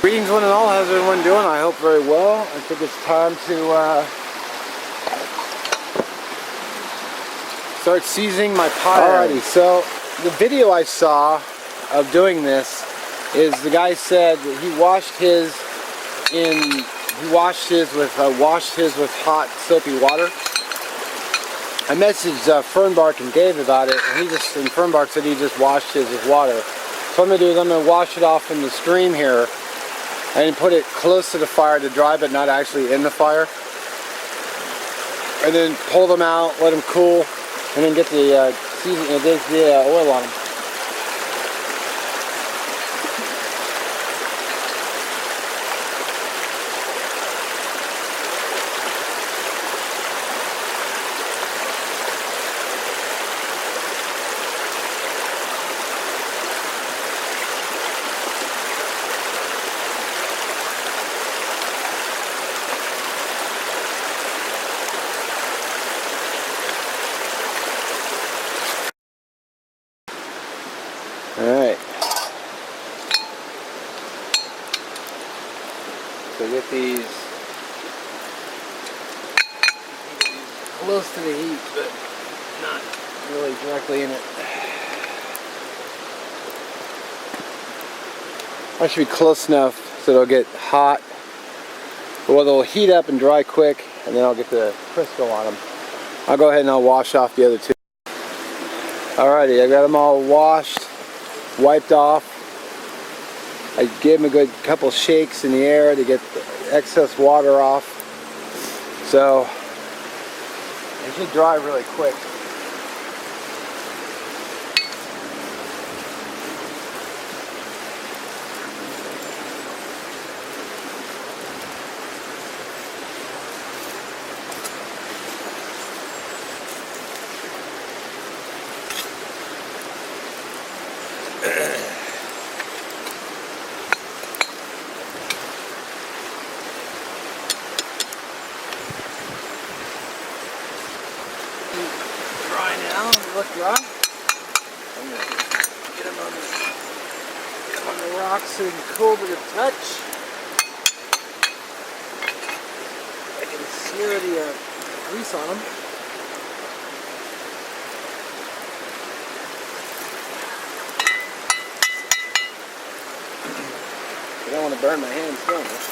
Greetings one and all, how's everyone doing? I hope very well. I think it's time to start seasoning my pot. Alrighty, so the video I saw of doing this is the guy said that he washed his with hot soapy water. I messaged Fernbark and Dave about it, and Fernbark said he just washed his with water. So what I'm going to do is I'm going to wash it off in the stream here and put it close to the fire to dry, but not actually in the fire. And then pull them out, let them cool, and then get the oil on them. Alright, so get these close to the heat, but not really directly in it. I should be close enough so it'll get hot, well, they'll heat up and dry quick, and then I'll get the Crisco on them. I'll go ahead and I'll wash off the other two. Alrighty, I got them all washed, wiped off. I gave them a good couple shakes in the air to get the excess water off. So they should dry really quick. Dry now, look dry. I'm going to get them on the rocks so you can cool to the touch. I can smear the grease on them. I don't want to burn my hands doing this.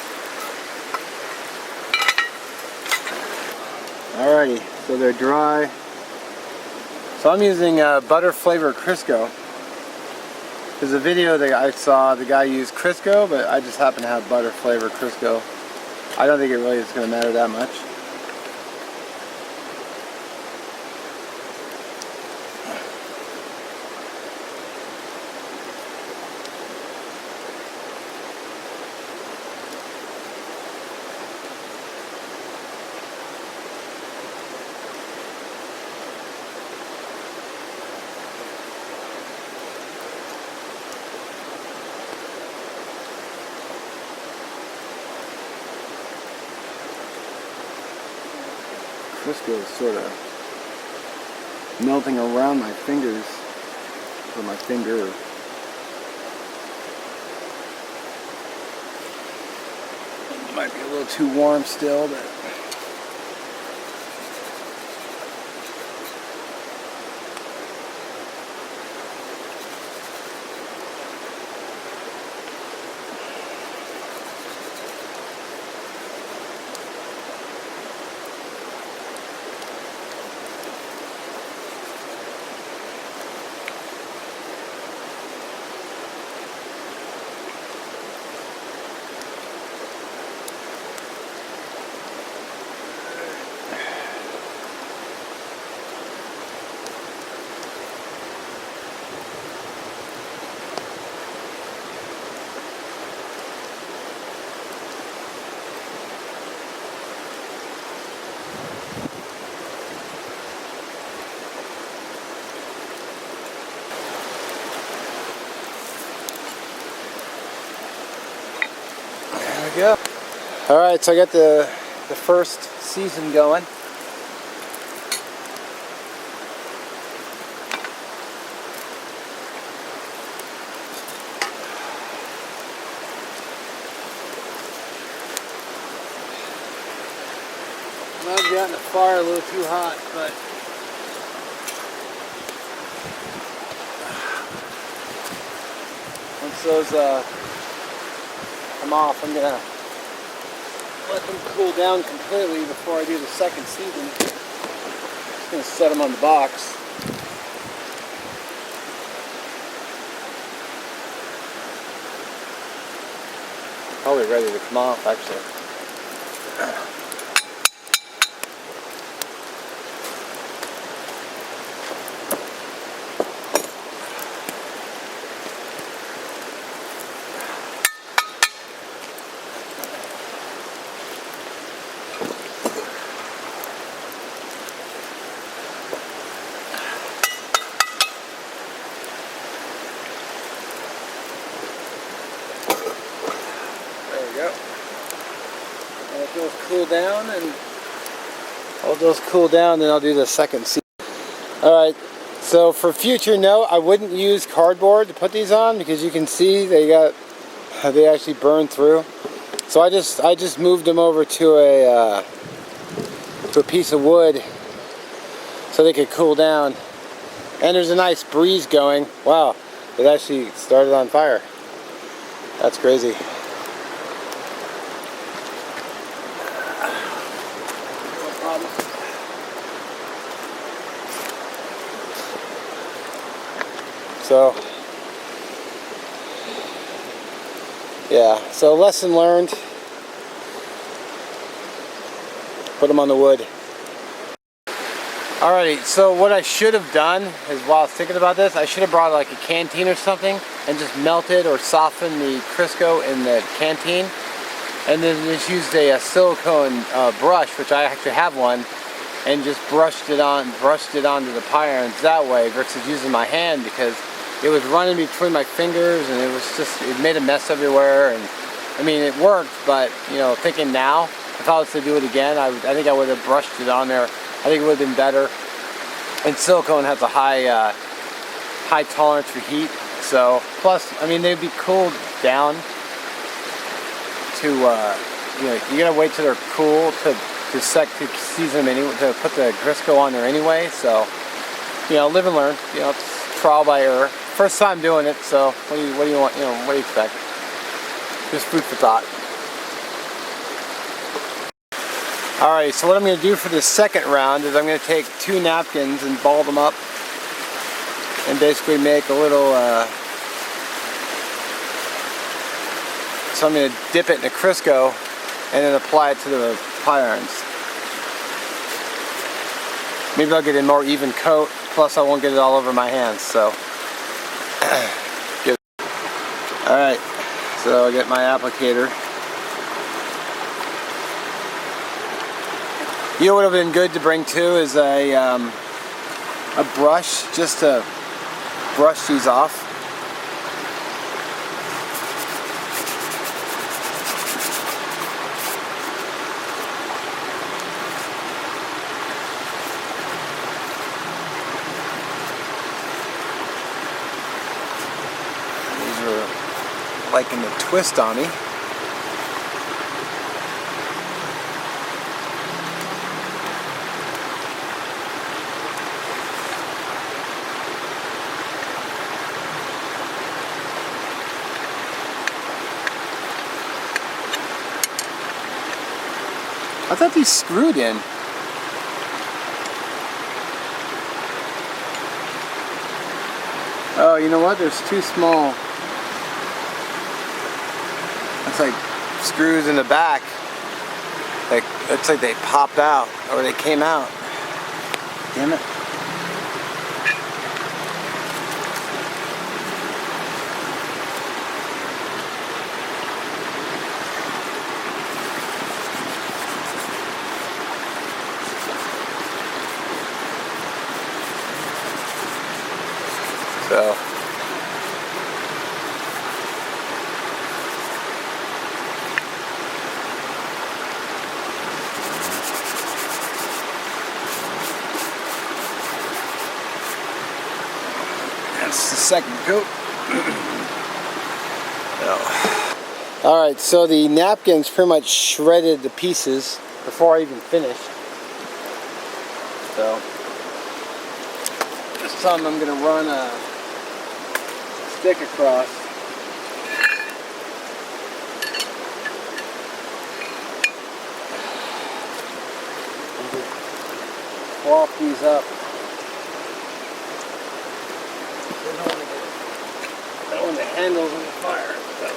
Alrighty, so they're dry. So I'm using butter flavored Crisco. There's a video that I saw, the guy used Crisco, but I just happen to have butter flavored Crisco. I don't think it really is going to matter that much. Crisco is sort of melting around my fingers, or my finger. It might be a little too warm still, but go. Alright, so I got the first season going. gotten the fire a little too hot, but once those come off, I'm gonna let them cool down completely before I do the second season. Just gonna set them on the box. Probably ready to come off, actually. Cool down, and all those cool down, then I'll do the second season. Alright, so for future note, I wouldn't use cardboard to put these on because you can see they actually burn through. So I just moved them over to a piece of wood so they could cool down. And there's a nice breeze going. Wow, it actually started on fire. That's crazy. So, yeah, so lesson learned. Put them on the wood. Alrighty, so what I should have done is, while I was thinking about this, I should have brought like a canteen or something and just melted or softened the Crisco in the canteen, and then just used a silicone brush, which I actually have one, and just brushed it onto the pie irons that way versus using my hand, because it was running between my fingers and it made a mess everywhere. And I mean, it worked, but you know, thinking now, if I was to do it again, I think I would have brushed it on there. I think it would have been better. And silicone has a high tolerance for heat. So, plus, I mean, they'd be cooled down to, you know, you gotta wait till they're cool to season them anyway, to put the Crisco on there anyway. So, you know, live and learn. You know, it's trial by error. First time doing it, so what do you want? You know, what do you expect? Just food for thought. Alright, so what I'm going to do for the second round is I'm going to take 2 napkins and ball them up and basically make a little, so I'm going to dip it in the Crisco and then apply it to the pie irons. Maybe I'll get a more even coat, plus I won't get it all over my hands, so. Alright, so I'll get my applicator. You know what would have been good to bring too is a brush, just to brush these off. These are liking to twist on me. I thought these screwed in. Oh, you know what? There's 2 small. It's like screws in the back. Like, it's like they popped out or they came out. Damn it. So that's the second coat. Alright, so the napkins pretty much shredded the pieces before I even finished. So this time I'm going to run a stick across. And just swap these up. I don't want the handles on the fire. So.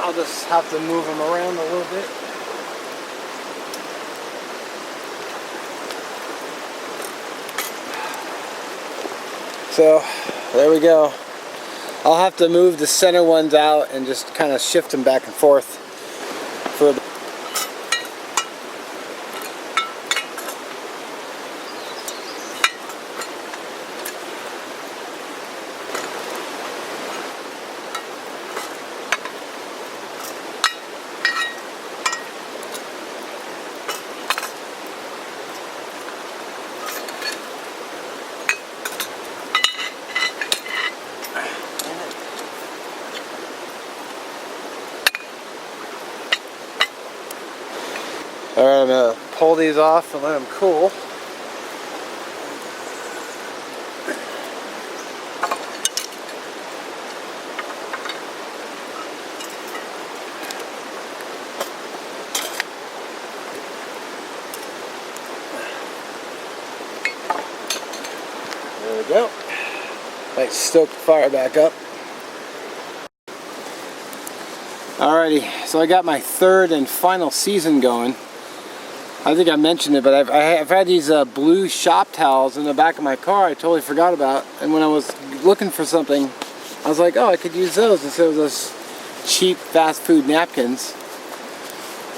I'll just have to move them around a little bit. So there we go. I'll have to move the center ones out and just kind of shift them back and forth for a bit. Alright, I'm going to pull these off and let them cool. There we go. Might stoke the fire back up. Alrighty, so I got my third and final season going. I think I mentioned it, but I've had these blue shop towels in the back of my car I totally forgot about. And when I was looking for something, I was like, oh, I could use those instead of those cheap fast food napkins.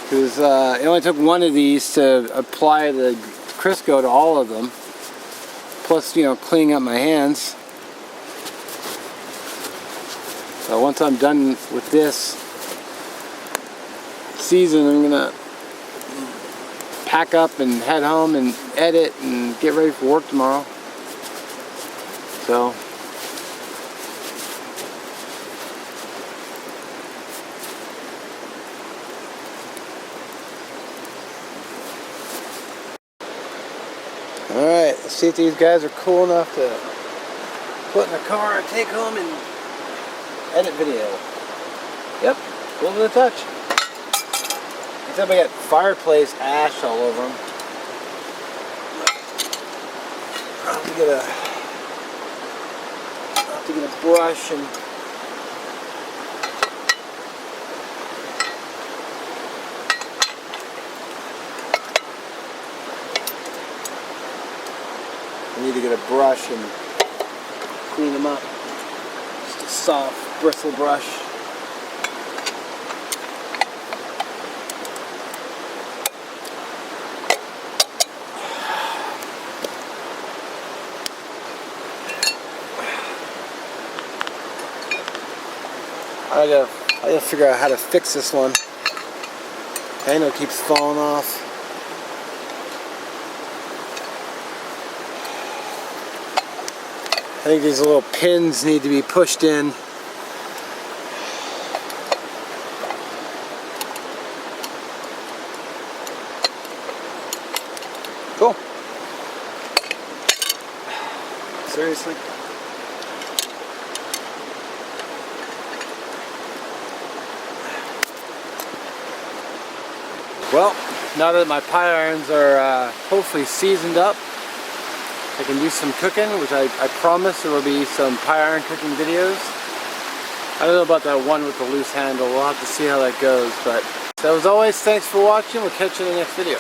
Because it only took one of these to apply the Crisco to all of them. Plus, you know, cleaning up my hands. So once I'm done with this season, I'm gonna pack up and head home and edit and get ready for work tomorrow. So alright, let's see if these guys are cool enough to put in the car and take home and edit video. Yep, cool to the touch. Except I got fireplace ash all over them. I'll have to get a brush and I need to get a brush and clean them up. Just a soft bristle brush. I gotta figure out how to fix this one. Handle keeps falling off. I think these little pins need to be pushed in. Cool. Seriously? Well, now that my pie irons are hopefully seasoned up, I can do some cooking, which I promise there will be some pie iron cooking videos. I don't know about that one with the loose handle. We'll have to see how that goes. But so as always, thanks for watching. We'll catch you in the next video.